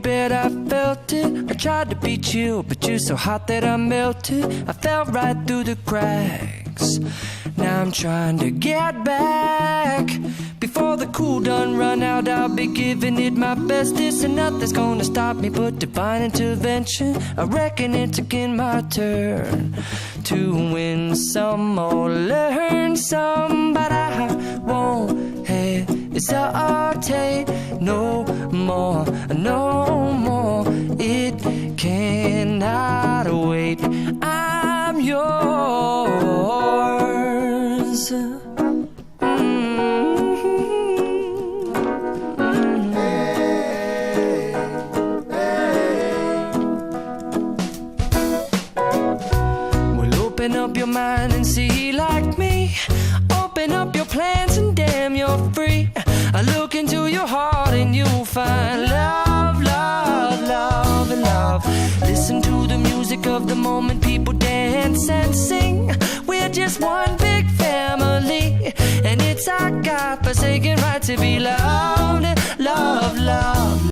bet I felt it. I tried to beat you, but you're so hot that I melted. I fell right through the cracks. Now I'm trying to get back. Before the cool done run out, I'll be giving it my best. This and nothing's gonna stop me but divine intervention. I reckon it's again my turn to win some or learn some, but I won't hesitate no more, no more. It cannot wait. I'm yours. Open up your mind and see like me. Open up your plans and damn, you're free. I look into your heart and you'll find love, love, love, and love. Listen to the music of the moment, people dance and sing. We're just one big family, and it's our God-forsaken right to be loved, love, love.